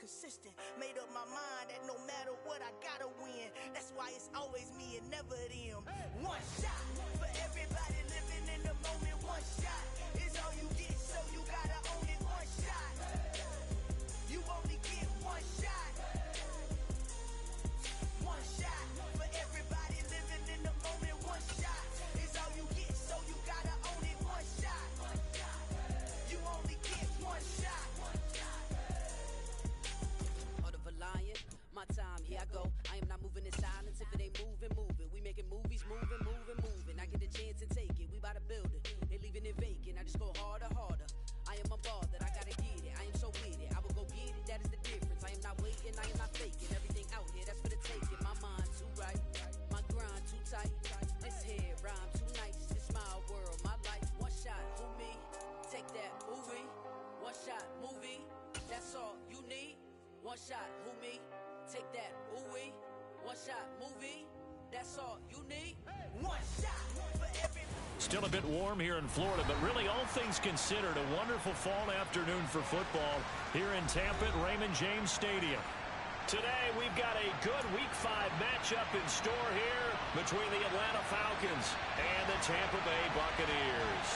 consistent. Made up my mind that no matter what, I gotta win. That's why it's always me and never them. One shot for everybody living in the moment. One shot is all you get, so you gotta own it. One shot. You only get one shot. One shot for everybody living in the moment. One shot is all you get, so you gotta own it. One shot. You only get one shot. Of a lion, my time, here I go. I am not moving in silence. If it ain't moving, move it. We making movies, moving. I get a chance and take it. We bout to build it. They leaving it vacant. I just go harder. I am a ball that I gotta get it. I am so with it. I will go get it. That is the difference. I am not waiting. I am not faking. Everything out here, that's for the taking. My mind too right. My grind too tight. This head rhyme too nice. This my world, my life. One shot, who me? Take that movie. One shot, movie. That's all you need. One shot, who me? Take that, ooh-wee. One shot, movie. That's all you need. One shot for every. Still a bit warm here in Florida, but really all things considered, a wonderful fall afternoon for football here in Tampa at Raymond James Stadium. Today we've got a good Week 5 matchup in store here between the Atlanta Falcons and the Tampa Bay Buccaneers.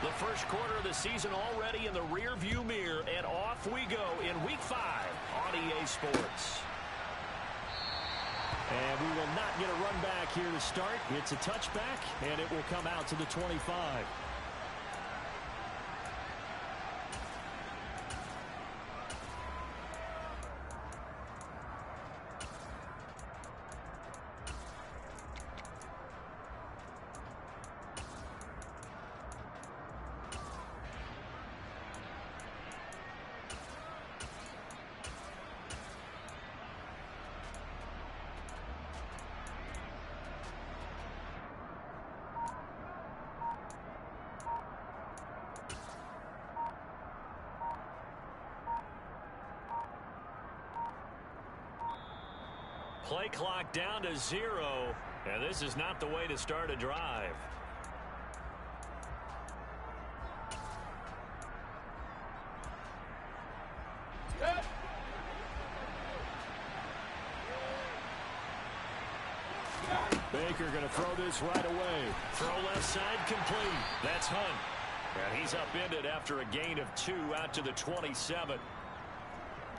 The first quarter of the season already in the rearview mirror, and off we go in Week 5 on EA Sports. And we will not get a run back here to start. It's a touchback, and it will come out to the 25. Play clock down to 0, and this is not the way to start a drive. Baker going to throw this right away. Throw left side complete. That's Hunt. And he's upended after a gain of 2 out to the 27.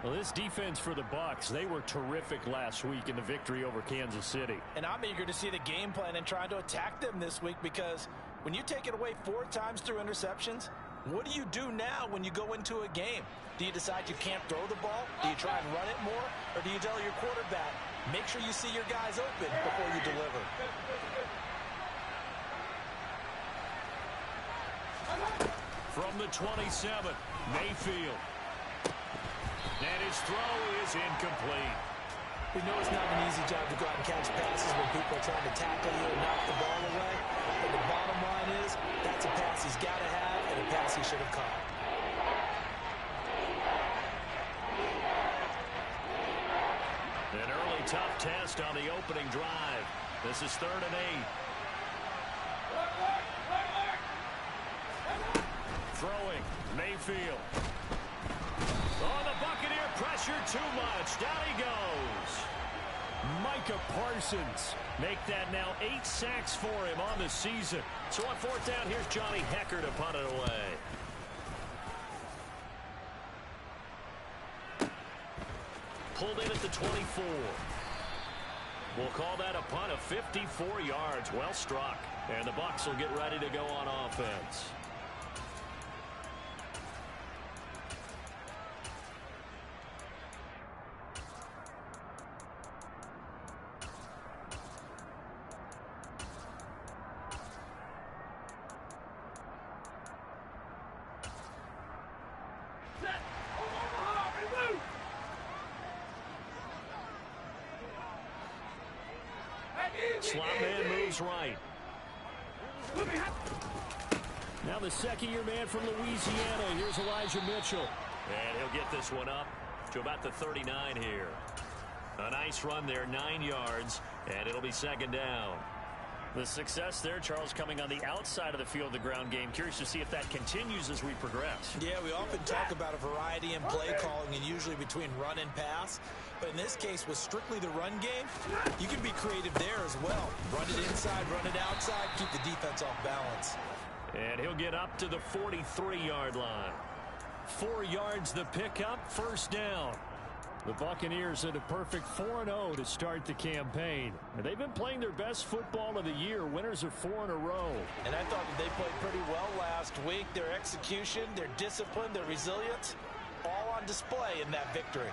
Well, this defense for the Bucs, they were terrific last week in the victory over Kansas City. And I'm eager to see the game plan and trying to attack them this week, because when you take it away 4 times through interceptions, what do you do now when you go into a game? Do you decide you can't throw the ball? Do you try and run it more? Or do you tell your quarterback, make sure you see your guys open before you deliver? From the 27, Mayfield. And his throw is incomplete. We know it's not an easy job to go out and catch passes when people are trying to tackle you and knock the ball away. But the bottom line is, that's a pass he's got to have and a pass he should have caught. An early tough test on the opening drive. This is 3rd and 8. Throwing, Mayfield. Oh, the Buccaneer pressure too much. Down he goes. Micah Parsons make that now 8 sacks for him on the season. So on 4th down, here's Johnny Hecker to punt it away. Pulled in at the 24. We'll call that a punt of 54 yards. Well struck. And the Bucs will get ready to go on offense. Slot man moves right. Now the second-year man from Louisiana. Here's Elijah Mitchell. And he'll get this one up to about the 39 here. A nice run there, 9 yards, and it'll be 2nd down. The success there, Charles, coming on the outside of the field, the ground game. Curious to see if that continues as we progress. Yeah, we often talk about a variety in play calling and usually between run and pass. But in this case, with strictly the run game, you can be creative there as well. Run it inside, run it outside, keep the defense off balance. And he'll get up to the 43-yard line. 4 yards the pickup, first down. The Buccaneers had a perfect 4-0 to start the campaign. And they've been playing their best football of the year. Winners of 4 in a row. And I thought that they played pretty well last week. Their execution, their discipline, their resilience, all on display in that victory.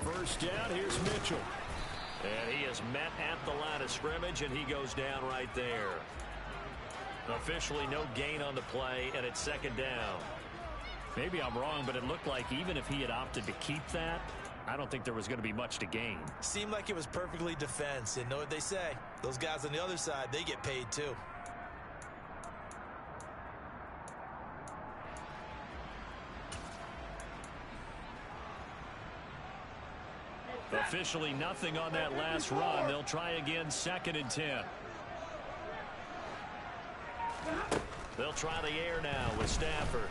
First down, here's Mitchell. And he is met at the line of scrimmage, and he goes down right there. Officially no gain on the play, and it's second down. Maybe I'm wrong, but it looked like even if he had opted to keep that, I don't think there was going to be much to gain. Seemed like it was perfectly defense, and know what they say? Those guys on the other side, they get paid too. Officially nothing on that last run. They'll try again, 2nd and 10. They'll try the air now with Stafford.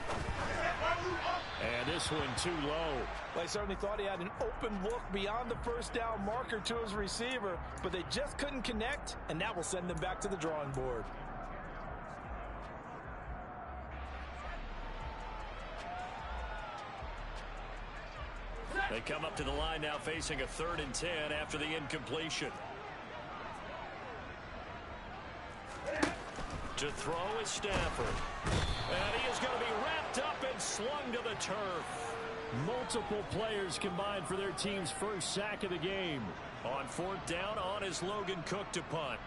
And this one too low. Well, I certainly thought he had an open look beyond the first down marker to his receiver, but they just couldn't connect, and that will send them back to the drawing board. They come up to the line now facing a 3rd and 10 after the incompletion. To throw is Stafford. And he is going to be wrapped up and slung to the turf. Multiple players combined for their team's first sack of the game. On 4th down, on is Logan Cook to punt.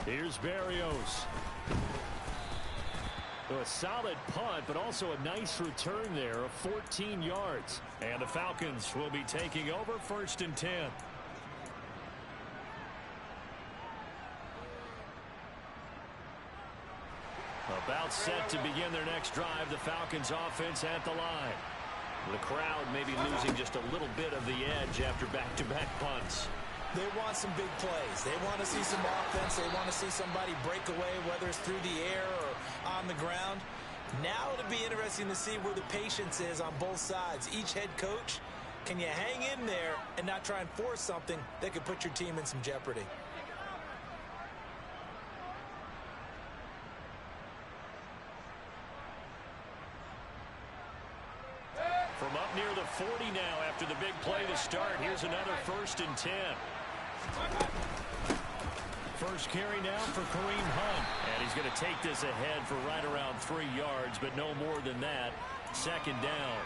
Here's Berrios. So a solid punt, but also a nice return there of 14 yards. And the Falcons will be taking over, 1st and 10. About set to begin their next drive, the Falcons offense at the line. The crowd may be losing just a little bit of the edge after back-to-back punts. They want some big plays. They want to see some offense. They want to see somebody break away, whether it's through the air or on the ground. Now it'll be interesting to see where the patience is on both sides. Each head coach, can you hang in there and not try and force something that could put your team in some jeopardy? From up near the 40 now after the big play to start. Here's another 1st and 10. First carry now for Kareem Hunt. And he's going to take this ahead for right around 3 yards, but no more than that. 2nd down.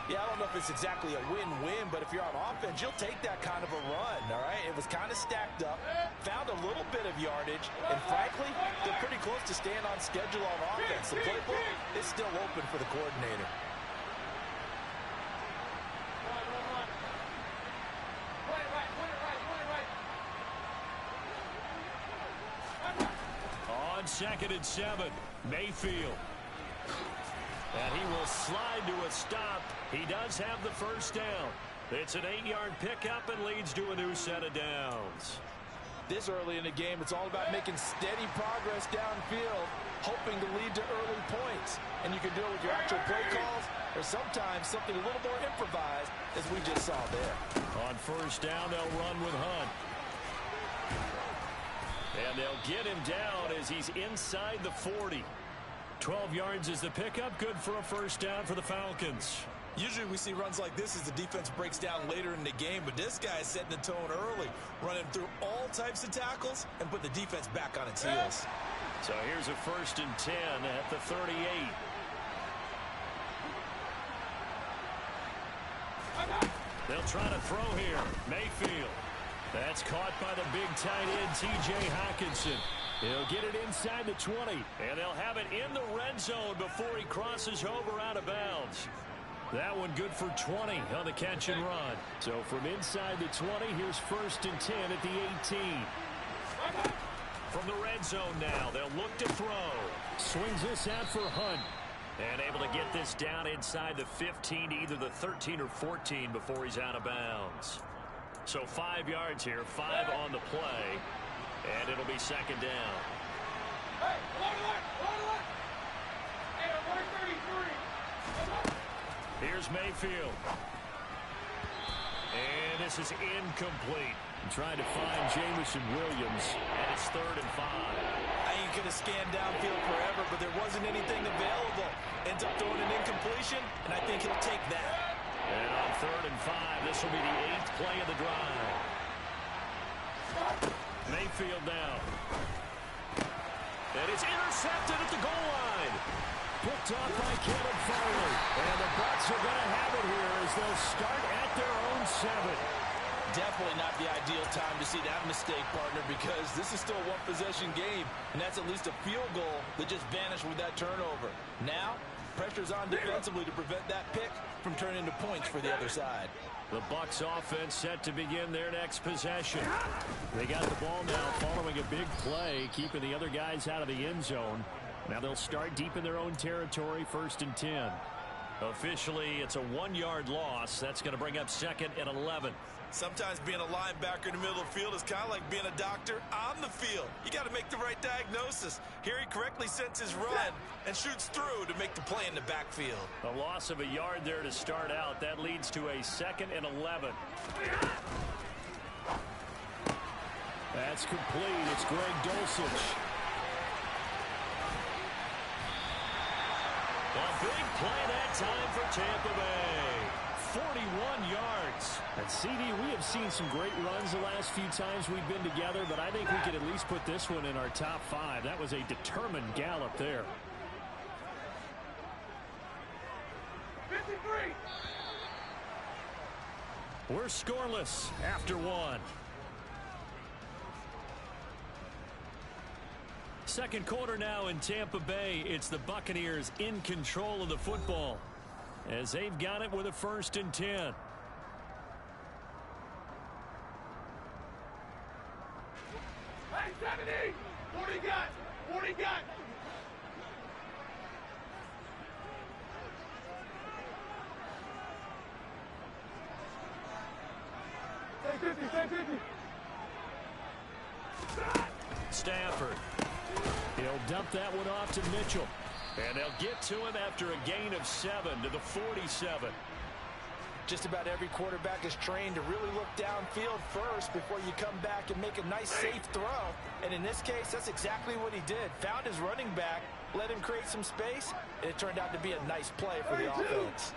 Yeah, I don't know if it's exactly a win-win, but if you're on offense, you'll take that kind of a run, all right? It was kind of stacked up, found a little bit of yardage, and frankly, they're pretty close to staying on schedule on offense. The playbook is still open for the coordinator. On 2nd and 7, Mayfield. And he will slide to a stop. He does have the first down. It's an 8-yard pickup and leads to a new set of downs. This early in the game, it's all about making steady progress downfield, hoping to lead to early points. And you can do it with your actual play calls or sometimes something a little more improvised, as we just saw there. On 1st down, they'll run with Hunt. And they'll get him down as he's inside the 40. 12 yards is the pickup. Good for a 1st down for the Falcons. Usually we see runs like this as the defense breaks down later in the game, but this guy is setting the tone early, running through all types of tackles and put the defense back on its heels. So here's a 1st and 10 at the 38. They'll try to throw here. Mayfield. That's caught by the big tight end, T.J. Hockenson. He'll get it inside the 20, and they'll have it in the red zone before he crosses over out of bounds. That one good for 20 on the catch and run. So from inside the 20, here's 1st and 10 at the 18. From the red zone now, they'll look to throw. Swings this out for Hunt. And able to get this down inside the 15, either the 13 or 14 before he's out of bounds. So 5 yards here, 5 on the play. And it'll be 2nd down. Here's Mayfield. And this is incomplete. Trying to find Jamison Williams. And it's 3rd and 5. You could have scanned downfield forever, but there wasn't anything available. Ends up throwing an incompletion, and I think he'll take that. And on 3rd and 5, this will be the 8th play of the drive. Mayfield now. And it's intercepted at the goal line. Picked off by Caleb Farley. And the Bucs are going to have it here as they'll start at their own 7. Definitely not the ideal time to see that mistake, partner, because this is still a one-possession game, and that's at least a field goal that just vanished with that turnover. Now, pressure's on defensively to prevent that pick from turning into points for the other side. The Bucs offense set to begin their next possession. They got the ball now following a big play, keeping the other guys out of the end zone. Now they'll start deep in their own territory, 1st and 10. Officially, it's a 1-yard loss. That's going to bring up 2nd and 11. Sometimes being a linebacker in the middle of the field is kind of like being a doctor on the field. You got to make the right diagnosis. Here he correctly sends his run and shoots through to make the play in the backfield. A loss of a yard there to start out. That leads to a 2nd and 11. That's complete. It's Greg Dulcich. A big play that time for Tampa Bay. 41 yards. And CD, we have seen some great runs the last few times we've been together, but I think we could at least put this one in our top 5. That was a determined gallop there. 53. We're scoreless after 1. Second quarter now in Tampa Bay. It's the Buccaneers in control of the football as they've got it with a 1st and 10. Hey, 70! 40 got! 40 got! Stay 50! Stafford. He'll dump that one off to Mitchell. And they'll get to him after a gain of 7 to the 47. Just about every quarterback is trained to really look downfield first before you come back and make a nice, safe throw. And in this case, that's exactly what he did. Found his running back, let him create some space, and it turned out to be a nice play for the offense.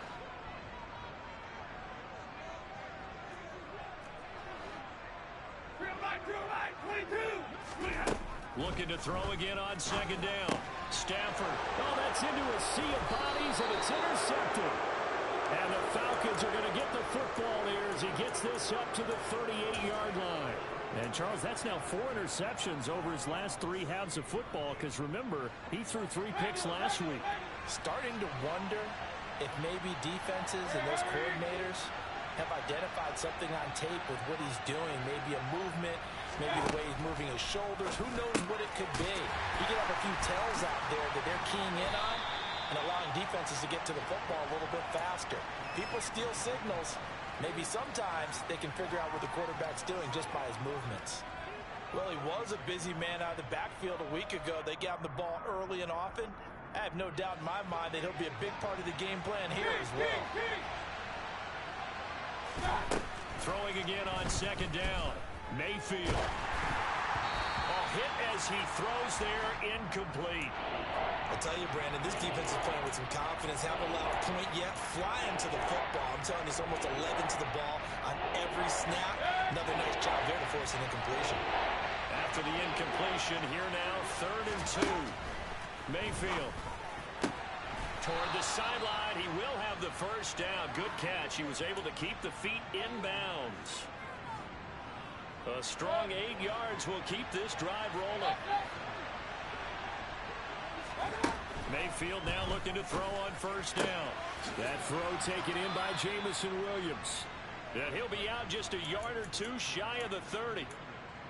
Looking to throw again on 2nd down. Stafford. Oh, that's into a sea of bodies, and it's intercepted. And the Falcons are going to get the football here as he gets this up to the 38-yard line. And, Charles, that's now 4 interceptions over his last 3 halves of football because, remember, he threw 3 picks last week. Starting to wonder if maybe defenses and those coordinators have identified something on tape with what he's doing, maybe a movement, maybe the way he's moving his shoulders. Who knows what it could be? He could have a few tells out there that they're keying in on and allowing defenses to get to the football a little bit faster. People steal signals. Maybe sometimes they can figure out what the quarterback's doing just by his movements. Well, he was a busy man out of the backfield a week ago. They got him the ball early and often. I have no doubt in my mind that he'll be a big part of the game plan here as well. Throwing again on 2nd down. Mayfield. Oh, hit as he throws there, incomplete. I tell you, Brandon, this defense is playing with some confidence. Haven't allowed a point yet. Flying to the football. I'm telling you, it's almost 11 to the ball on every snap. Another nice job there to force an incompletion. After the incompletion, here now, 3rd and 2. Mayfield. Toward the sideline, he will have the first down. Good catch. He was able to keep the feet inbounds. A strong 8 yards will keep this drive rolling. Mayfield now looking to throw on first down. That throw taken in by Jamison Williams. And he'll be out just a yard or two shy of the 30.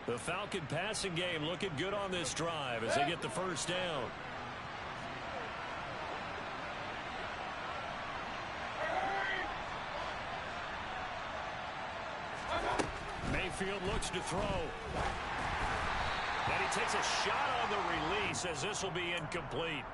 The Falcon passing game looking good on this drive as they get the first down. Mayfield looks to throw. And he takes a shot on the release as this will be incomplete.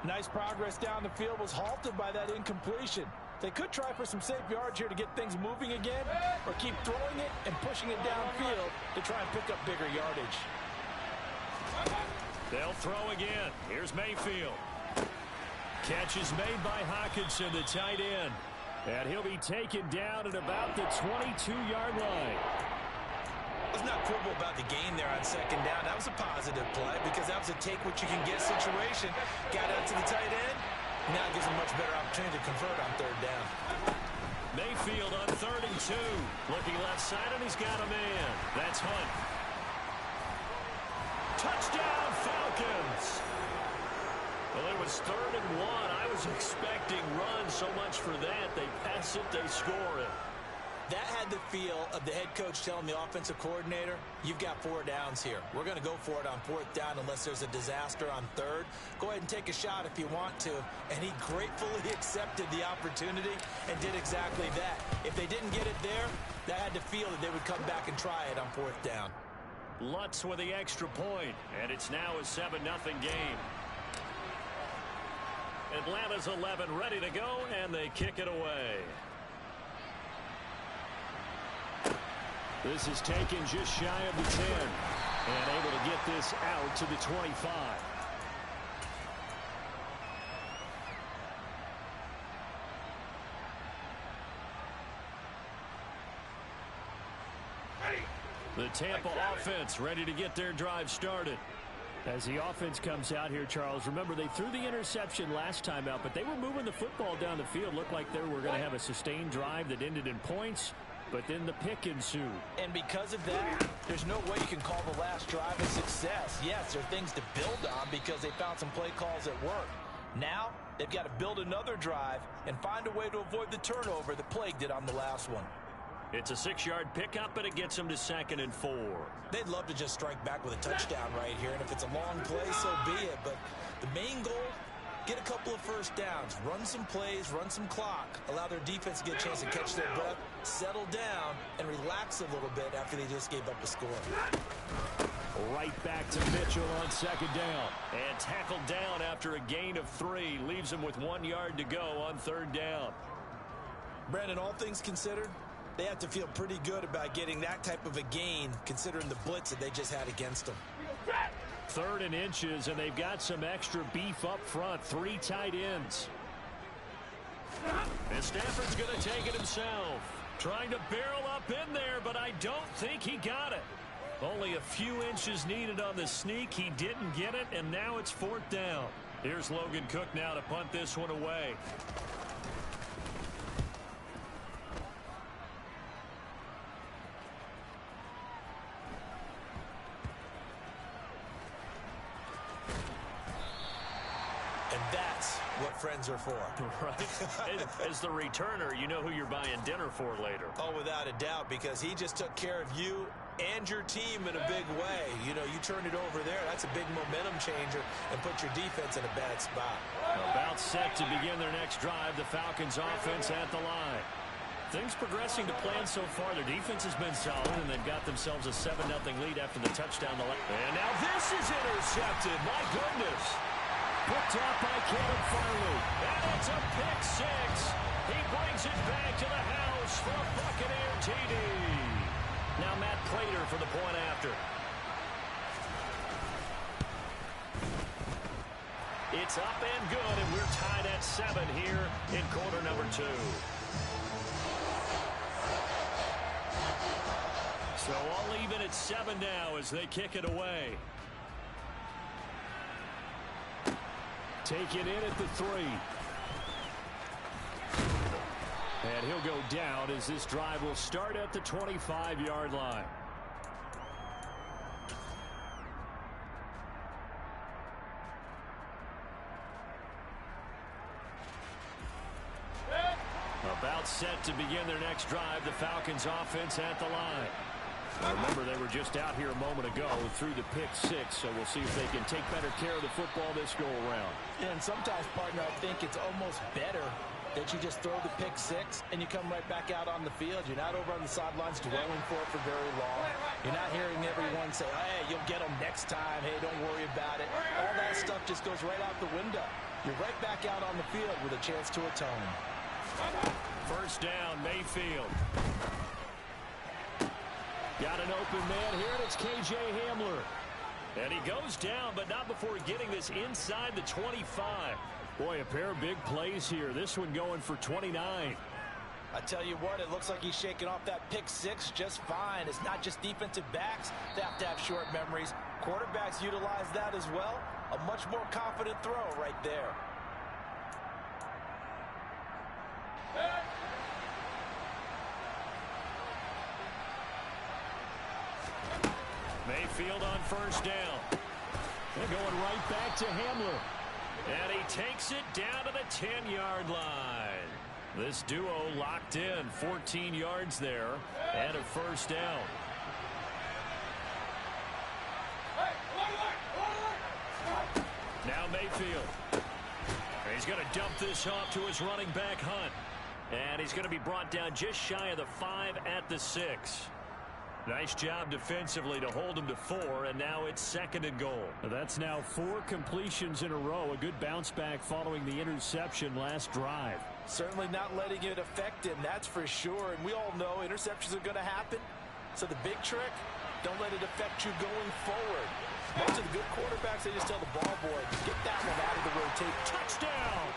Nice progress down the field was halted by that incompletion. They could try for some safe yards here to get things moving again, or keep throwing it and pushing it downfield to try and pick up bigger yardage. They'll throw again. Here's Mayfield. Catch is made by Hockenson, the tight end. And he'll be taken down at about the 22-yard line. Let's not quibble about the gain there on second down. That was a positive play because that was a take-what-you-can-get situation. Got out to the tight end. Now it gives him a much better opportunity to convert on third down. Mayfield on 3rd and 2. Looking left side, and he's got a man. That's Hunt. Touchdown, Falcons! Well, it was 3rd and 1. I was expecting run so much for that. They pass it, they score it. That had the feel of the head coach telling the offensive coordinator, you've got 4 downs here. We're going to go for it on 4th down unless there's a disaster on 3rd. Go ahead and take a shot if you want to. And he gratefully accepted the opportunity and did exactly that. If they didn't get it there, that had the feel that they would come back and try it on 4th down. Lutz with the extra point, and it's now a 7-0 game. Atlanta's 11 ready to go, and they kick it away. This is taken just shy of the 10 and able to get this out to the 25. The Tampa offense ready to get their drive started. As the offense comes out here, Charles, remember they threw the interception last time out, but they were moving the football down the field. Looked like they were going to have a sustained drive that ended in points. But then the pick ensued. And because of that, there's no way you can call the last drive a success. Yes, there are things to build on because they found some play calls that work. Now, they've got to build another drive and find a way to avoid the turnover that plagued it on the last one. It's a 6-yard pickup, but it gets them to 2nd and 4. They'd love to just strike back with a touchdown right here, and if it's a long play, so be it. But the main goal, get a couple of first downs, run some plays, run some clock, allow their defense to get a chance to catch their breath, settle down, and relax a little bit after they just gave up a score. Right back to Mitchell on 2nd down. And tackled down after a gain of 3. Leaves him with 1 yard to go on 3rd down. Brandon, all things considered, they have to feel pretty good about getting that type of a gain considering the blitz that they just had against them. 3rd and inches, and they've got some extra beef up front. 3 tight ends. And Stafford's going to take it himself. Trying to barrel up in there, but I don't think he got it. Only a few inches needed on the sneak. He didn't get it, and now it's 4th down. Here's Logan Cook now to punt this one away. And that's what friends are for. Right. As the returner, you know who you're buying dinner for later. Oh, without a doubt, because he just took care of you and your team in a big way. You know, you turned it over there. That's a big momentum changer and put your defense in a bad spot. About set to begin their next drive. The Falcons offense at the line. Things progressing to plan so far. Their defense has been solid, and they've got themselves a 7-0 lead after the touchdown. And now this is intercepted. My goodness. Picked up by Caleb Farley. And it's a pick 6. He brings it back to the house for a Buccaneer TD. Now Matt Prater for the point after. It's up and good, and we're tied at 7 here in quarter number 2. So all even at 7 now as they kick it away. Take it in at the 3. And he'll go down as this drive will start at the 25-yard line. About set to begin their next drive, the Falcons offense at the line. Remember, they were just out here a moment ago through the pick six, so we'll see if they can take better care of the football this go-around. And sometimes, partner, I think it's almost better that you just throw the pick six and you come right back out on the field. You're not over on the sidelines dwelling for it for very long. You're not hearing everyone say, hey, you'll get them next time. Hey, don't worry about it. All that stuff just goes right out the window. You're right back out on the field with a chance to atone. First down, Mayfield. Got an open man here, and it's K.J. Hamler. And he goes down, but not before getting this inside the 25. Boy, a pair of big plays here. This one going for 29. I tell you what, it looks like he's shaking off that pick six just fine. It's not just defensive backs that have to have short memories. Quarterbacks utilize that as well. A much more confident throw right there. Mayfield on first down. They're going right back to Hamler. And he takes it down to the 10-yard line. This duo locked in, 14 yards there, and a first down. Now Mayfield. He's going to dump this off to his running back, Hunt. And he's going to be brought down just shy of the 5 at the 6. Nice job defensively to hold him to 4, and now it's 2nd and goal. That's now 4 completions in a row. A good bounce back following the interception last drive. Certainly not letting it affect him, that's for sure. And we all know interceptions are going to happen. So the big trick, don't let it affect you going forward. Most of the good quarterbacks, they just tell the ball boy, get that one out of the rotation. Touchdown!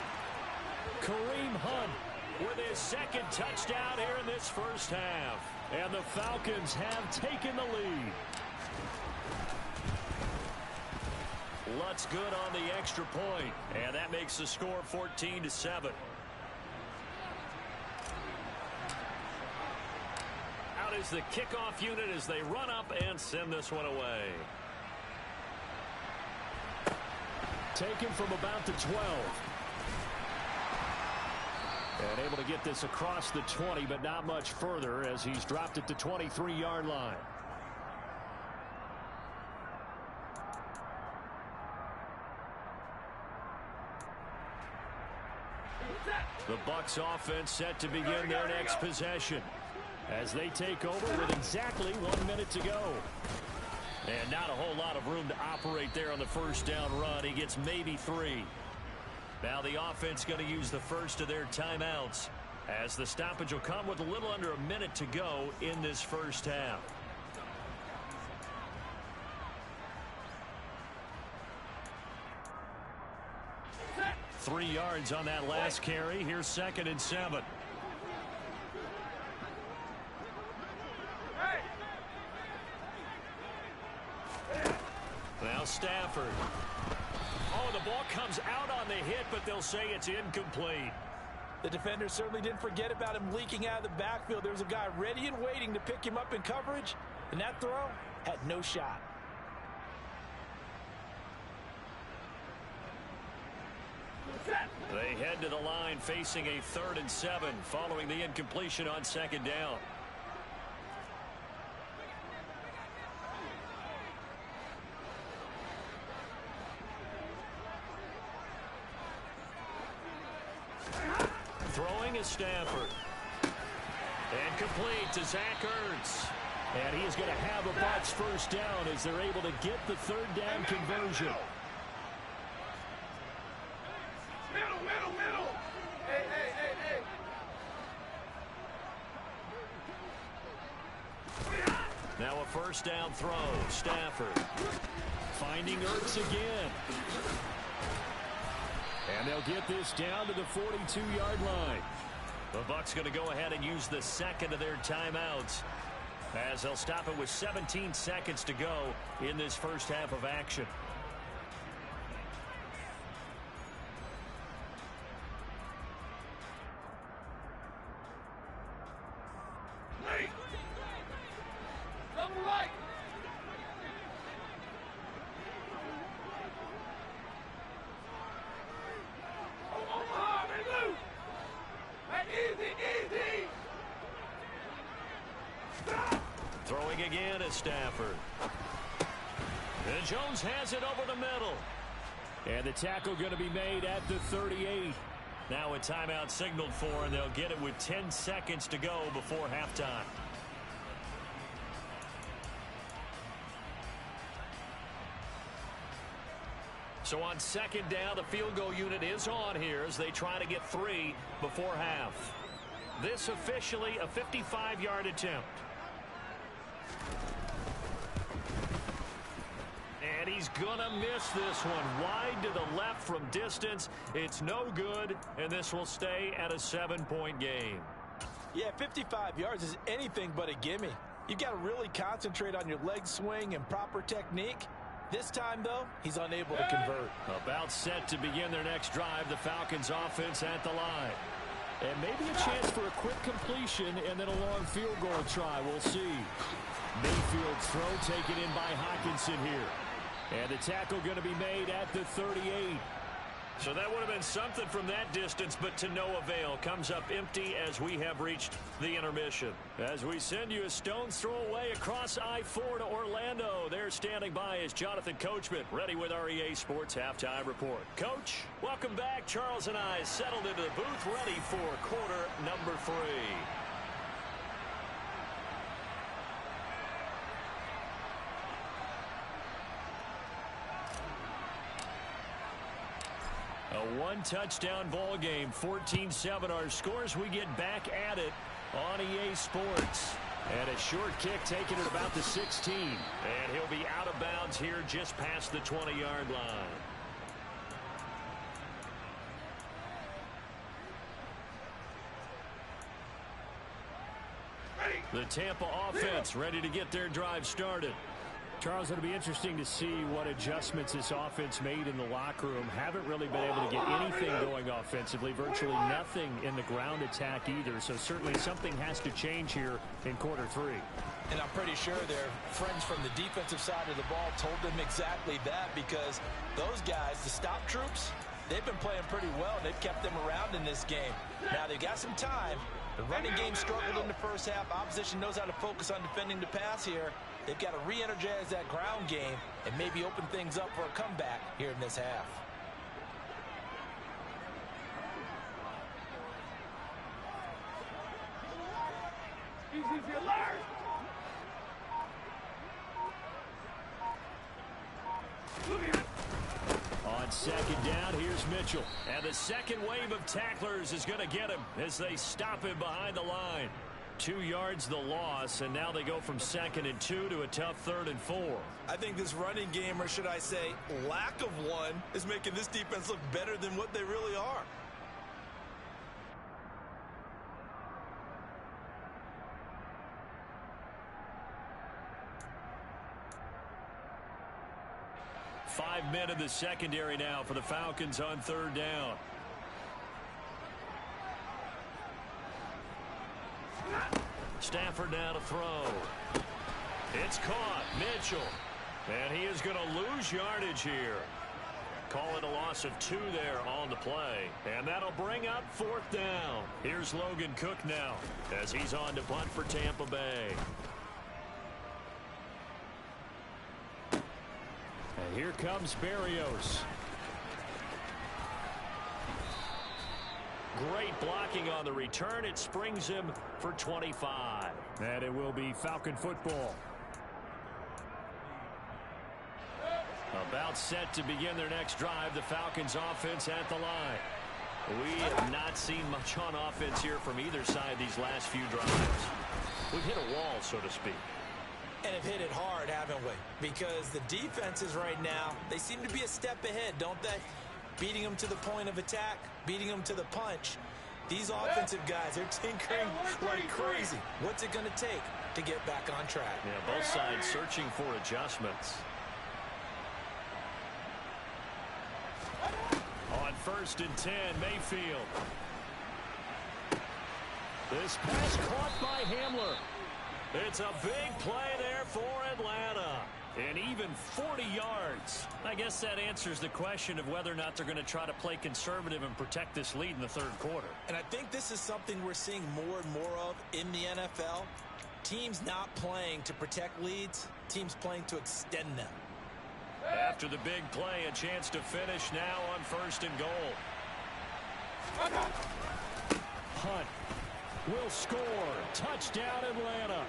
Kareem Hunt with his 2nd touchdown here in this first half. And the Falcons have taken the lead. Lutz good on the extra point. And that makes the score 14-7. Out is the kickoff unit as they run up and send this one away. Taken from about the 12. And able to get this across the 20, but not much further as he's dropped it to 23-yard line. The Bucs offense set to begin their next possession as they take over with exactly 1 minute to go. And not a whole lot of room to operate there on the first down run. He gets maybe 3. Now the offense going to use the first of their timeouts as the stoppage will come with a little under a minute to go in this first half. Three yards on that last carry. Here's 2nd and 7. Now Stafford. Oh, the ball comes out on the hit, but they'll say it's incomplete. The defender certainly didn't forget about him leaking out of the backfield. There was a guy ready and waiting to pick him up in coverage, and that throw had no shot. They head to the line facing a 3rd and 7 following the incompletion on 2nd down. Throwing is Stafford. And complete to Zach Ertz. And he is going to have a Bucs first down as they're able to get the 3rd down conversion. Middle. Hey. Now a first down throw. Stafford finding Ertz again. And they'll get this down to the 42-yard line. The Bucs going to go ahead and use the 2nd of their timeouts as they'll stop it with 17 seconds to go in this first half of action. Easy. again is Stafford. And Jones has it over the middle. And the tackle going to be made at the 38. Now a timeout signaled for, and they'll get it with 10 seconds to go before halftime. So on second down, the field goal unit is on here as they try to get 3 before half. This officially a 55-yard attempt. And he's going to miss this one. Wide to the left from distance. It's no good, and this will stay at a 7-point game. Yeah, 55 yards is anything but a gimme. You've got to really concentrate on your leg swing and proper technique. This time, though, he's unable to convert. About set to begin their next drive, the Falcons offense at the line. And maybe a chance for a quick completion and then a long field goal try. We'll see. Mayfield's throw taken in by Hockenson here. And the tackle going to be made at the 38. So that would have been something from that distance, but to no avail. Comes up empty as we have reached the intermission. As we send you a stone's throw away across I-4 to Orlando. There standing by is Jonathan Coachman, ready with our EA Sports Halftime Report. Coach, welcome back. Charles and I settled into the booth, ready for quarter number 3. A one-touchdown ball game, 14-7 our scores. We get back at it on EA Sports. And a short kick taken at about the 16. And he'll be out of bounds here just past the 20-yard line. The Tampa offense ready to get their drive started. Charles, it'll be interesting to see what adjustments this offense made in the locker room. Haven't really been able to get anything going offensively. Virtually nothing in the ground attack either. So certainly something has to change here in quarter 3. And I'm pretty sure their friends from the defensive side of the ball told them exactly that, because those guys, the stop troops, they've been playing pretty well. They've kept them around in this game. Now they've got some time. The running game struggled in the first half. Opposition knows how to focus on defending the pass here. They've got to re-energize that ground game and maybe open things up for a comeback here in this half. Easy, alert! On second down, here's Mitchell. And the second wave of tacklers is going to get him as they stop him behind the line. 2 yards the loss, and now they go from 2nd and 2 to a tough 3rd and 4. I think this running game, or should I say lack of one, is making this defense look better than what they really are. Five men in the secondary now for the Falcons on 3rd down. Stafford now to throw. It's caught. Mitchell. And he is going to lose yardage here. Call it a loss of 2 there on the play. And that'll bring up 4th down. Here's Logan Cook now as he's on to punt for Tampa Bay. And here comes Berrios. Great blocking on the return. It springs him for 25. And it will be Falcon football. About set to begin their next drive. The Falcons offense at the line. We have not seen much on offense here from either side these last few drives. We've hit a wall, so to speak. And have hit it hard, haven't we? Because the defenses right now, they seem to be a step ahead, don't they? Beating them to the point of attack, beating them to the punch. These offensive guys, they're tinkering like crazy. What's it going to take to get back on track? Yeah, both sides searching for adjustments. On 1st and 10, Mayfield. This pass caught by Hamler. It's a big play there for Atlanta. And even 40 yards. I guess that answers the question of whether or not they're going to try to play conservative and protect this lead in the 3rd quarter. And I think this is something we're seeing more and more of in the NFL. Teams not playing to protect leads, teams playing to extend them. After the big play, a chance to finish now on 1st and goal. Hunt will score. Touchdown, Atlanta.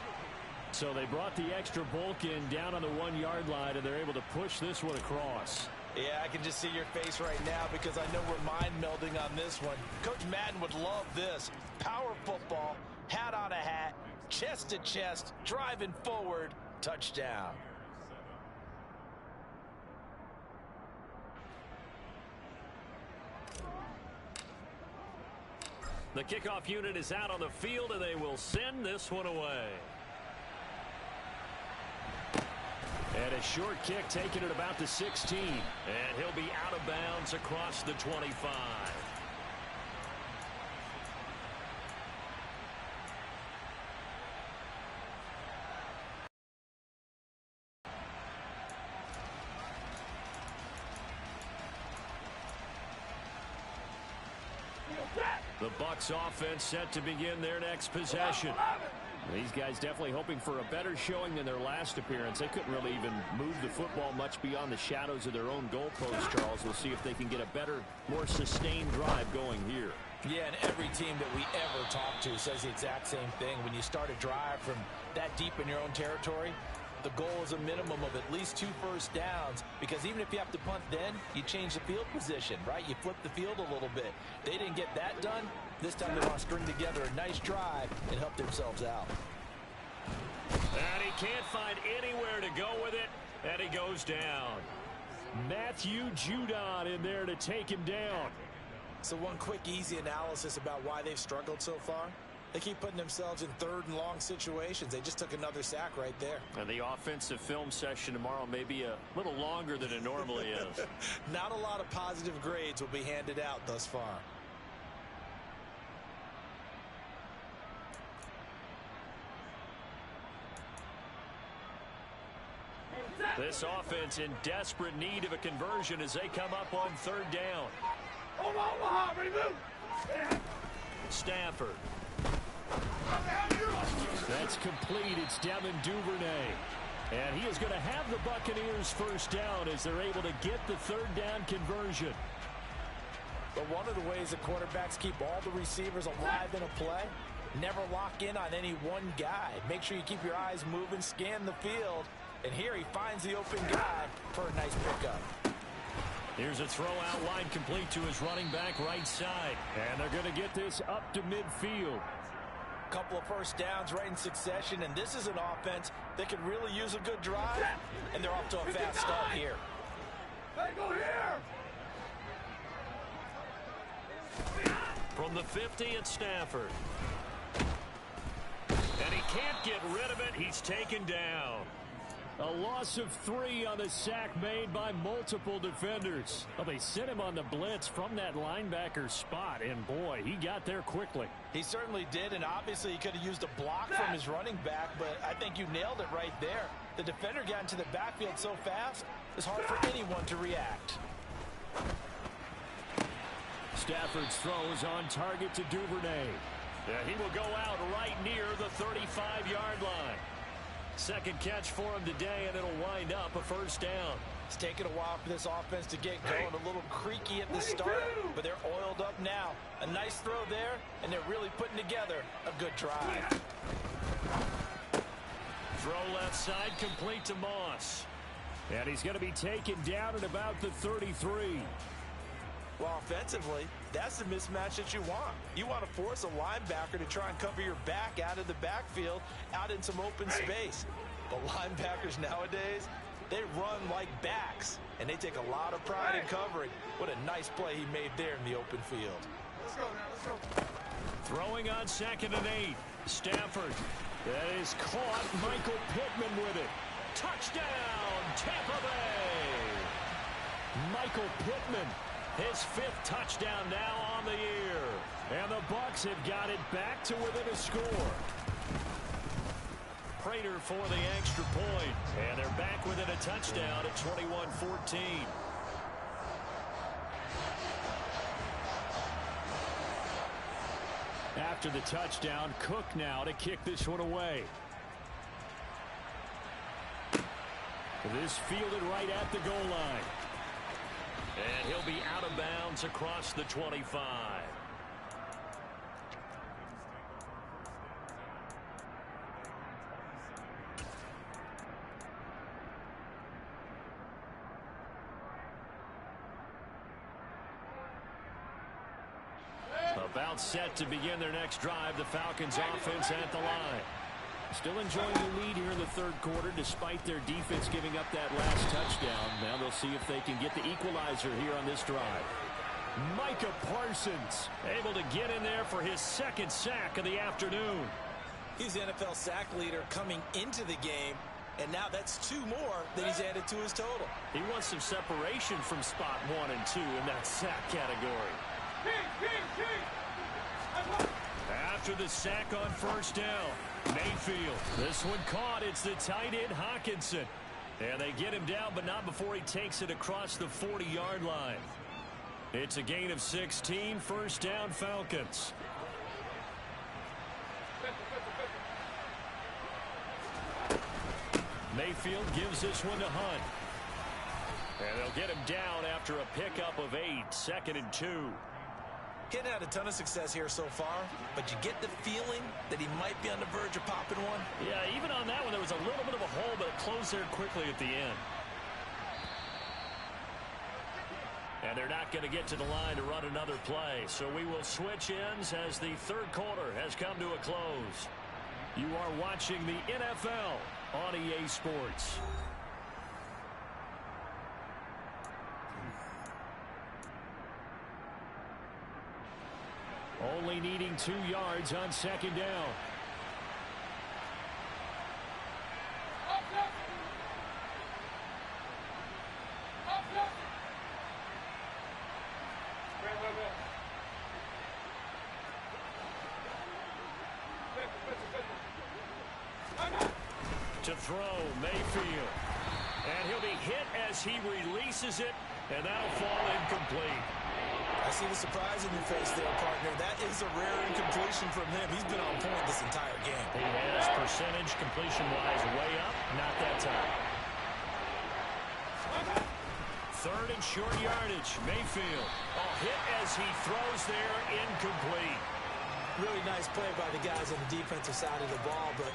So they brought the extra bulk in down on the 1-yard line, and they're able to push this one across. Yeah, I can just see your face right now because I know we're mind melding on this one. Coach Madden would love this. Power football, hat on a hat, chest to chest, driving forward, touchdown. The kickoff unit is out on the field, and they will send this one away. And a short kick taken at about the 16. And he'll be out of bounds across the 25. The Bucs offense set to begin their next possession. These guys definitely hoping for a better showing than their last appearance. They couldn't really even move the football much beyond the shadows of their own goalpost, Charles. We'll see if they can get a better, more sustained drive going here. Yeah, and every team that we ever talk to says the exact same thing. When you start a drive from that deep in your own territory, the goal is a minimum of at least 2 first downs, because even if you have to punt then, you change the field position, right? You flip the field a little bit. They didn't get that done. This time they want to string together a nice drive and help themselves out. And he can't find anywhere to go with it, and he goes down. Matthew Judon in there to take him down. So one quick, easy analysis about why they've struggled so far. They keep putting themselves in 3rd and long situations. They just took another sack right there. And the offensive film session tomorrow may be a little longer than it normally is. Not a lot of positive grades will be handed out thus far. This offense in desperate need of a conversion as they come up on 3rd down. Omaha, ready, move. Stafford. That's complete. It's Devin Duvernay. And he is going to have the Buccaneers first down as they're able to get the 3rd down conversion. But one of the ways the quarterbacks keep all the receivers alive in a play, never lock in on any one guy. Make sure you keep your eyes moving, scan the field. And here he finds the open guy for a nice pickup. Here's a throw out line complete to his running back right side. And they're going to get this up to midfield. Couple of first downs right in succession, and this is an offense that could really use a good drive, and they're off to a fast start here. Hey, go here. From the 50 at Stafford. And he can't get rid of it. He's taken down. A loss of 3 on the sack made by multiple defenders. Well, they sent him on the blitz from that linebacker spot, and boy, he got there quickly. He certainly did, and obviously he could have used a block from his running back, but I think you nailed it right there. The defender got into the backfield so fast, it's hard for anyone to react. Stafford's throw is on target to Duvernay. Yeah, he will go out right near the 35-yard line. Second catch for him today, and it'll wind up a first down. It's taken a while for this offense to get going, a little creaky at the start, but they're oiled up now. A nice throw there, and they're really putting together a good drive. Throw left side complete to Moss. And he's going to be taken down at about the 33. Well, offensively, that's the mismatch that you want. You want to force a linebacker to try and cover your back out of the backfield, out in some open space. But linebackers nowadays, they run like backs, and they take a lot of pride in covering. What a nice play he made there in the open field. Let's go now, let's go. Throwing on 2nd and 8. Stafford. That is caught. Michael Pittman with it. Touchdown, Tampa Bay. Michael Pittman. His 5th touchdown now on the year. And the Bucs have got it back to within a score. Prater for the extra point. And they're back within a touchdown at 21-14. After the touchdown, Cook now to kick this one away. This fielded right at the goal line. And he'll be out of bounds across the 25. About set to begin their next drive. The Falcons offense at the line. Still enjoying the lead here in the third quarter despite their defense giving up that last touchdown. Now they'll see if they can get the equalizer here on this drive. Micah Parsons able to get in there for his second sack of the afternoon. He's the NFL sack leader coming into the game, and now that's 2 more that he's added to his total. He wants some separation from spot 1 and 2 in that sack category. After the sack on first down, Mayfield. This one caught. It's the tight end Hawkinson. And they get him down, but not before he takes it across the 40-yard line. It's a gain of 16. First down, Falcons. Mayfield gives this one to Hunt. And they'll get him down after a pickup of 8. 2nd and 2. He hadn't had a ton of success here so far, but you get the feeling that he might be on the verge of popping one. Yeah, even on that one, there was a little bit of a hole, but it closed there quickly at the end. And they're not going to get to the line to run another play, so we will switch ends as the third quarter has come to a close. You are watching the NFL on EA Sports. Only needing 2 yards on second down. To throw, Mayfield. And he'll be hit as he releases it, and that'll fall incomplete. I see the surprise in your face there, partner. That is a rare incompletion from him. He's been on point this entire game. He has percentage completion-wise way up. Not that time. Third and short yardage. Mayfield. A hit as he throws there. Incomplete. Really nice play by the guys on the defensive side of the ball, but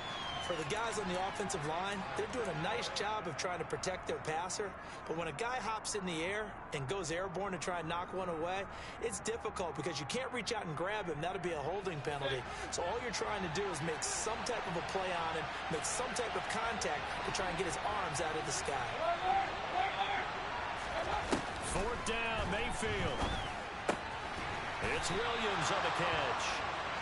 for the guys on the offensive line, they're doing a nice job of trying to protect their passer. But when a guy hops in the air and goes airborne to try and knock one away, it's difficult because you can't reach out and grab him. That'll be a holding penalty. So all you're trying to do is make some type of a play on him, make some type of contact to try and get his arms out of the sky. Fourth down, Mayfield. It's Williams on the catch.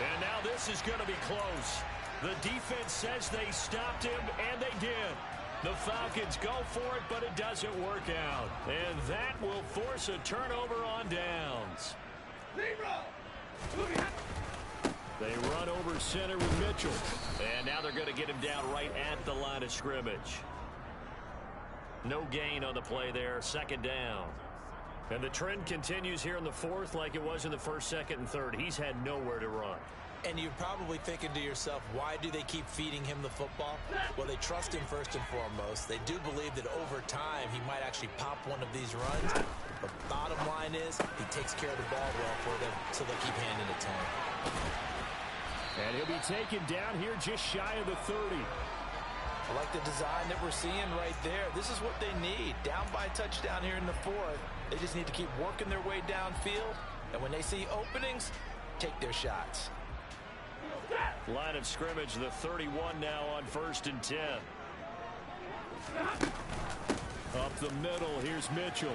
And now this is going to be close. The defense says they stopped him, and they did. The Falcons go for it, but it doesn't work out. And that will force a turnover on downs. They run over center with Mitchell. And now they're going to get him down right at the line of scrimmage. No gain on the play there. Second down. And the trend continues here in the fourth like it was in the first, second, and third. He's had nowhere to run. And you're probably thinking to yourself, why do they keep feeding him the football? Well, they trust him first and foremost. They do believe that over time he might actually pop one of these runs. But bottom line is he takes care of the ball well for them, so they'll keep handing it to him. And he'll be taken down here just shy of the 30. I like the design that we're seeing right there. This is what they need. Down by a touchdown here in the fourth. They just need to keep working their way downfield. And when they see openings, take their shots. Line of scrimmage, the 31 now on 1st and 10. Up the middle, here's Mitchell.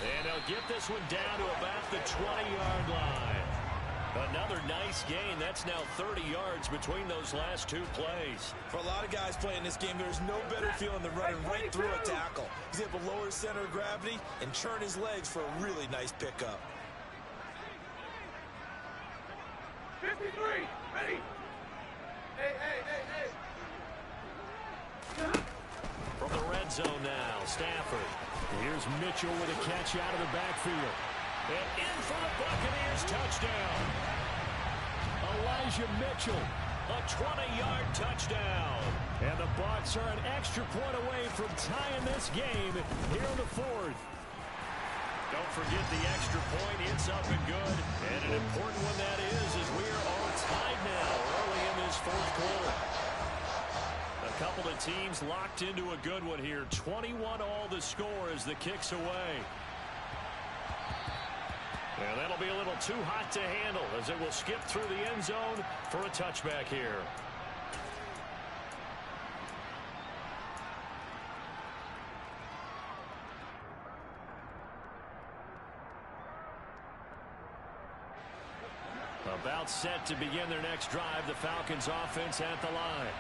And they'll get this one down to about the 20-yard line. Another nice gain. That's now 30 yards between those last two plays. For a lot of guys playing this game, there's no better feeling than running right through a tackle. He's able to lower his center of gravity and churn his legs for a really nice pickup. 53, ready. Hey. From the red zone now, Stafford. Here's Mitchell with a catch out of the backfield. And in for the Buccaneers touchdown. Elijah Mitchell A 20-yard touchdown. And the Bucs are an extra point away from tying this game here in the fourth. Don't forget the extra point. It's up and good. And an important one that is, as we are all tied now early in this fourth quarter. A couple of teams locked into a good one here. 21 all the score as the kick's away. And that'll be a little too hot to handle as it will skip through the end zone for a touchback here. About set to begin their next drive, the Falcons offense at the line.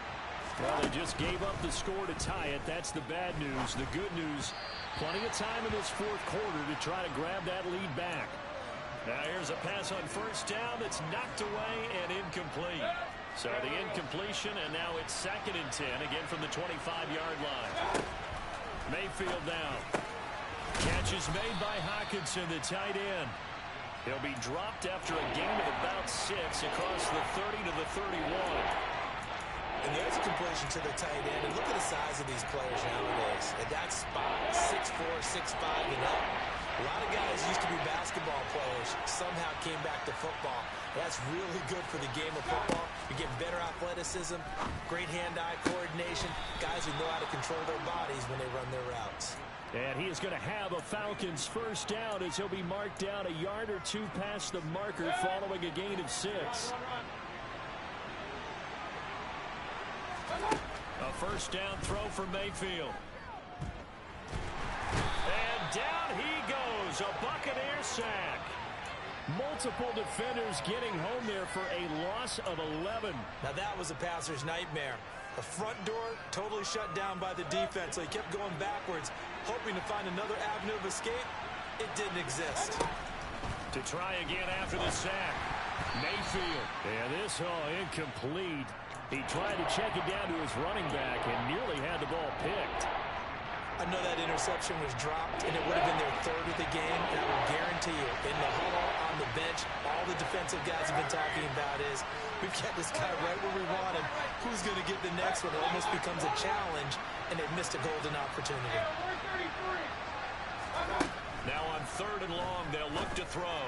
Well, they just gave up the score to tie it. That's the bad news. The good news, plenty of time in this fourth quarter to try to grab that lead back. Now here's a pass on first down that's knocked away and incomplete. So the incompletion, and now it's 2nd and 10, again from the 25-yard line. Mayfield down. Catch is made by Hockenson, the tight end. He'll be dropped after a gain of about 6 across the 30 to the 31. And there's a completion to the tight end. And look at the size of these players nowadays. At that spot, 6'4", 6'5", and up. A lot of guys used to be basketball players, somehow came back to football. That's really good for the game of football. You get better athleticism, great hand-eye coordination, guys who know how to control their bodies when they run their routes. And he is going to have a Falcons first down as he'll be marked down a yard or two past the marker following a gain of 6. A first down throw for Mayfield. And down he goes. A Buccaneer sack. Multiple defenders getting home there for a loss of 11. Now that was a passer's nightmare. The front door totally shut down by the defense, so he kept going backwards, hoping to find another avenue of escape. It didn't exist. To try again after the sack. Mayfield. And this incomplete. He tried to check it down to his running back and nearly had the ball picked. I know that interception was dropped, and it would have been their 3rd of the game, and I will guarantee you, in the huddle, on the bench, all the defensive guys have been talking about is, we've got this guy right where we want him. Who's going to get the next one? It almost becomes a challenge, and they missed a golden opportunity. Now on 3rd and long, they'll look to throw.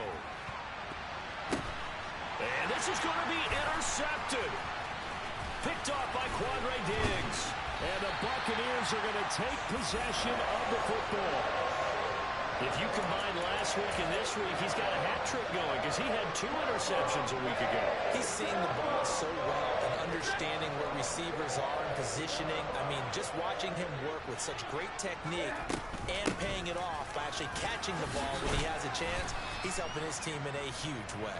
And this is going to be intercepted. Picked off by Quandre Diggs. And the Buccaneers are going to take possession of the football. If you combine last week and this week, he's got a hat trick going because he had 2 interceptions a week ago. He's seeing the ball so well and understanding where receivers are and positioning. I mean, just watching him work with such great technique and paying it off by actually catching the ball when he has a chance, he's helping his team in a huge way.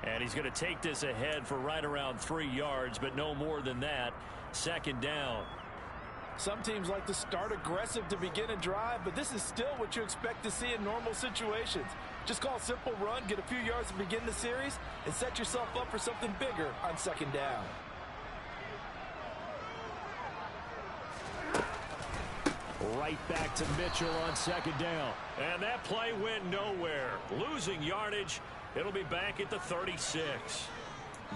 And he's going to take this ahead for right around 3 yards, but no more than that. 2nd down. Some teams like to start aggressive to begin a drive, but this is still what you expect to see in normal situations. Just call a simple run, get a few yards to begin the series, and set yourself up for something bigger on 2nd down. Right back to Mitchell on 2nd down. And that play went nowhere. Losing yardage. It'll be back at the 36.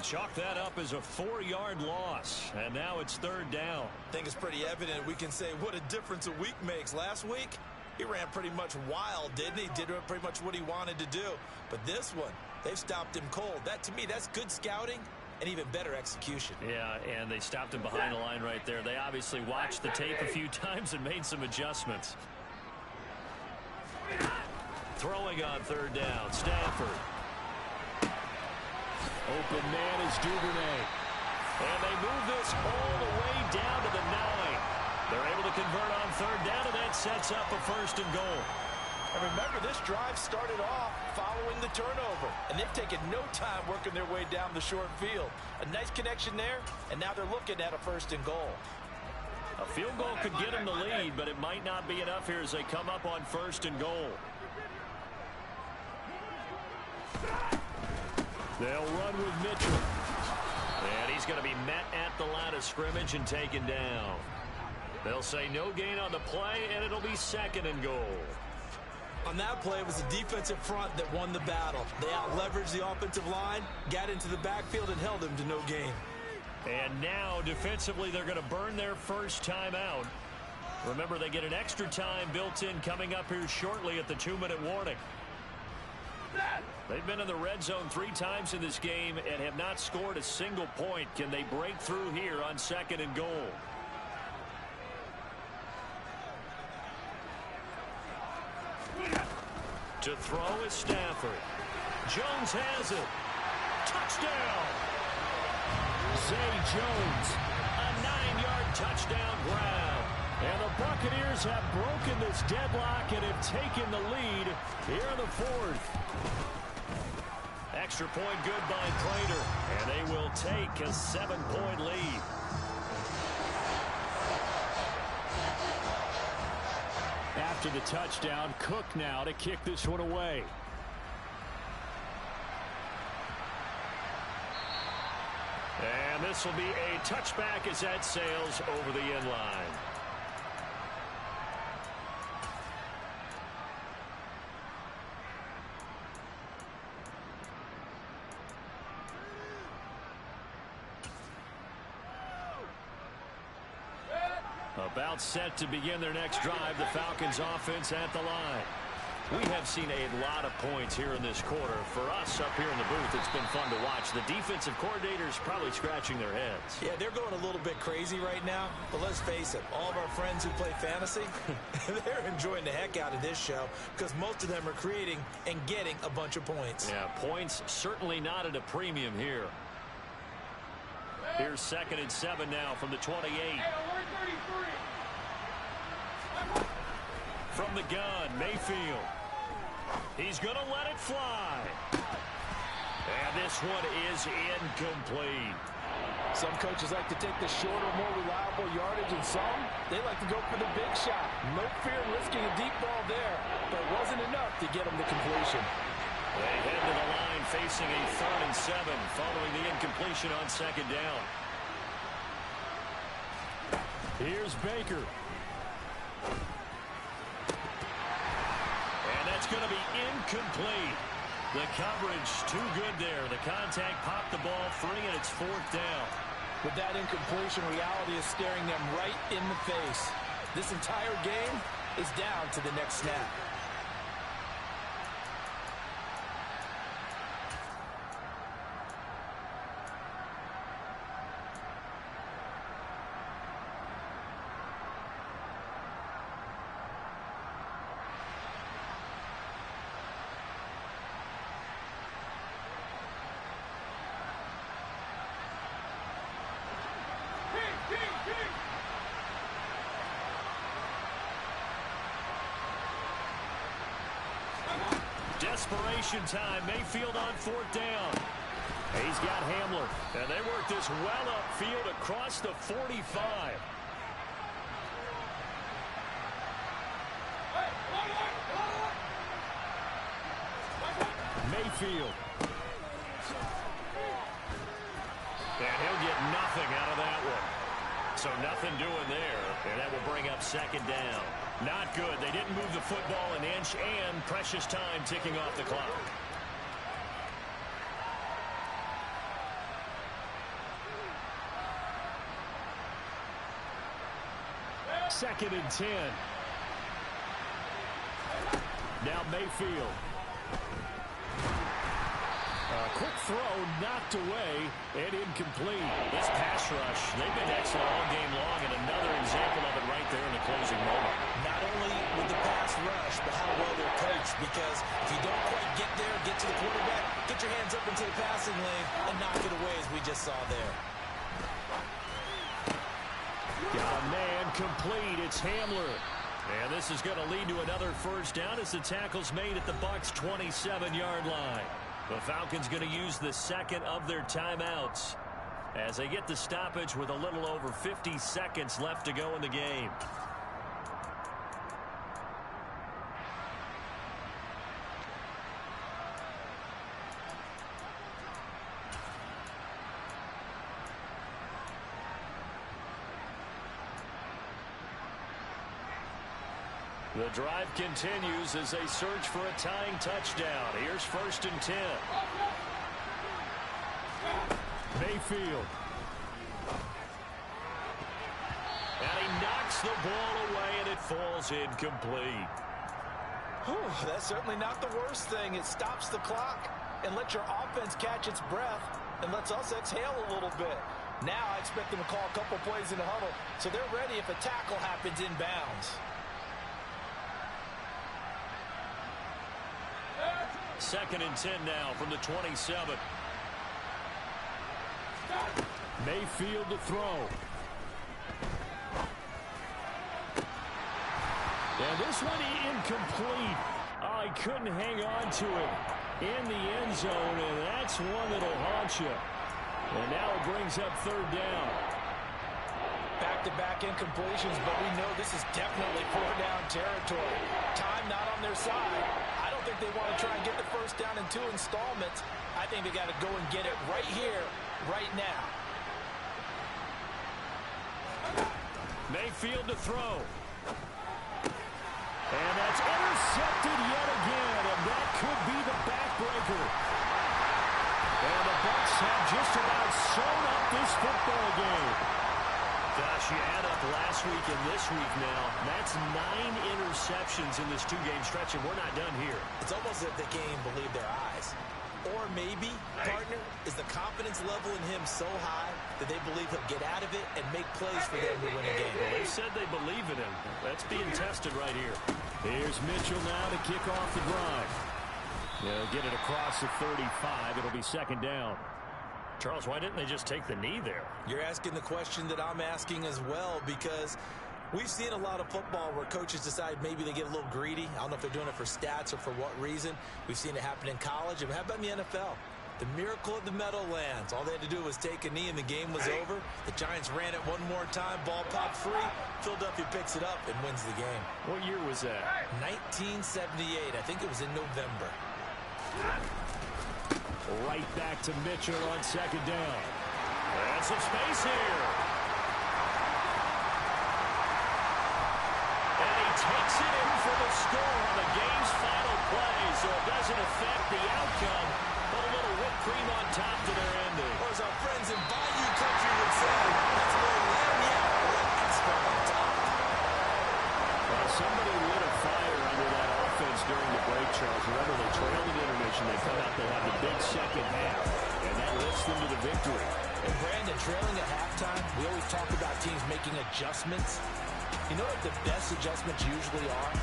Chalk that up as a 4-yard loss. And now it's 3rd down. I think it's pretty evident. We can say what a difference a week makes. Last week, he ran pretty much wild, didn't he? Did pretty much what he wanted to do. But this one, they've stopped him cold. That, to me, that's good scouting and even better execution. Yeah, and they stopped him behind the line right there. They obviously watched the tape a few times and made some adjustments. Throwing on 3rd down, Stafford. Open man is Duvernay. And they move this all the way down to the 9. They're able to convert on 3rd down, and that sets up a 1st and goal. And remember, this drive started off following the turnover, and they've taken no time working their way down the short field. A nice connection there, and now they're looking at a 1st and goal. A field goal could get them the lead, but it might not be enough here as they come up on 1st and goal. They'll run with Mitchell. And he's going to be met at the line of scrimmage and taken down. They'll say no gain on the play, and it'll be 2nd and goal. On that play, it was the defensive front that won the battle. They out-leveraged the offensive line, got into the backfield, and held him to no gain. And now, defensively, they're going to burn their first timeout. Remember, they get an extra time built in coming up here shortly at the 2-minute warning. They've been in the red zone 3 times in this game and have not scored a single point. Can they break through here on 2nd and goal? To throw is Stafford. Jones has it. Touchdown! Zay Jones, a 9-yard touchdown grab. And the Buccaneers have broken this deadlock and have taken the lead here in the 4th. Extra point good by Prater, and they will take a 7-point lead. After the touchdown, Cook now to kick this one away. And this will be a touchback as that sails over the end line. About set to begin their next drive, the Falcons offense at the line. We have seen a lot of points here in this quarter. For us up here in the booth, it's been fun to watch. The defensive coordinators probably scratching their heads. Yeah, they're going a little bit crazy right now. But let's face it, all of our friends who play fantasy, they're enjoying the heck out of this show because most of them are creating and getting a bunch of points. Yeah, points certainly not at a premium here. Here's 2nd and 7 now from the 28. From the gun, Mayfield. He's going to let it fly. And this one is incomplete. Some coaches like to take the shorter, more reliable yardage, and some, they like to go for the big shot. No fear in risking a deep ball there, but it wasn't enough to get them to completion. They head to the line facing a 3rd and 7 following the incompletion on 2nd down. Here's Baker. And that's going to be incomplete. The coverage too good there. The contact popped the ball free, and it's 4th down. With that incompletion, reality is staring them right in the face. This entire game is down to the next snap. Desperation time. Mayfield on 4th down. He's got Hamler. And they work this well upfield across the 45. Mayfield. And he'll get nothing out of that one. So nothing doing there. And that will bring up 2nd down. Not good. They didn't move the football an inch, and precious time ticking off the clock. Second and 10. Now Mayfield. Quick throw knocked away and incomplete. This pass rush, they've been excellent all game long, and another example of it right there in the closing moment. Not only with the pass rush, but how well they're coached, because if you don't quite get there, get to the quarterback, get your hands up into the passing lane and knock it away, as we just saw there. Got a man complete. It's Hamler. And this is going to lead to another 1st down as the tackle's made at the Bucs' 27-yard line. The Falcons going to use the 2nd of their timeouts as they get the stoppage with a little over 50 seconds left to go in the game. The drive continues as they search for a tying touchdown. Here's 1st and 10. Mayfield. And he knocks the ball away, and it falls incomplete. Whew, that's certainly not the worst thing. It stops the clock and lets your offense catch its breath and lets us exhale a little bit. Now I expect them to call a couple plays in the huddle so they're ready if a tackle happens inbounds. Second and 10 now from the 27. Mayfield to throw. And this one incomplete. Oh, he couldn't hang on to it in the end zone, and that's one that'll haunt you. And now it brings up third down. Back-to-back incompletions, but we know this is definitely four-down territory. Time not on their side. I don't think they want to try and get the first down in 2 installments. I think they got to go and get it right here, right now. Mayfield to throw. And that's intercepted yet again, and that could be the backbreaker. And the Bucs have just about sewn up this football game. Gosh, you add up last week and this week now. That's 9 interceptions in this 2-game stretch, and we're not done here. It's almost as if they can't even believe their eyes. Or maybe, partner, is the confidence level in him so high that they believe he'll get out of it and make plays for them to win a game. Well, they said they believe in him. That's being tested right here. Here's Mitchell now to kick off the drive. They'll get it across the 35. It'll be second down. Charles, why didn't they just take the knee there? You're asking the question that I'm asking as well, because we've seen a lot of football where coaches decide maybe they get a little greedy. I don't know if they're doing it for stats or for what reason. We've seen it happen in college. And how about in the NFL? The miracle of the Meadowlands. All they had to do was take a knee and the game was over. The Giants ran it one more time. Ball popped free. Philadelphia picks it up and wins the game. What year was that? 1978. I think it was in November. Right back to Mitchell on second down. And some space here. And he takes it in for the score on the game's final play, so it doesn't affect the outcome, but a little whipped cream on top to their ending. Or as our friends in Bayou Country would say, that's a little lagniappe with an extra on top. Well, somebody lit a fire under that offense during the break, Charles. Remember, they trailed at intermission. They come out, they have the big second half, and that lifts them to the victory. And Brandon, trailing at halftime, we always talk about teams making adjustments. You know what the best adjustments usually are?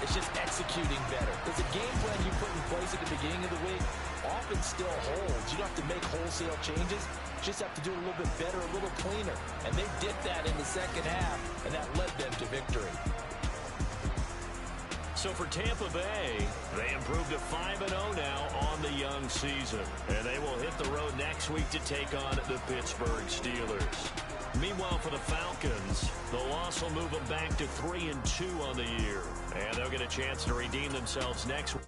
It's just executing better. There's a game plan you put in place at the beginning of the week. Often still holds. You don't have to make wholesale changes. You just have to do it a little bit better, a little cleaner. And they did that in the second half, and that led them to victory. So for Tampa Bay, they improved to 5-0 now on the young season. And they will hit the road next week to take on the Pittsburgh Steelers. Meanwhile, for the Falcons, the loss will move them back to 3-2 on the year. And they'll get a chance to redeem themselves next week.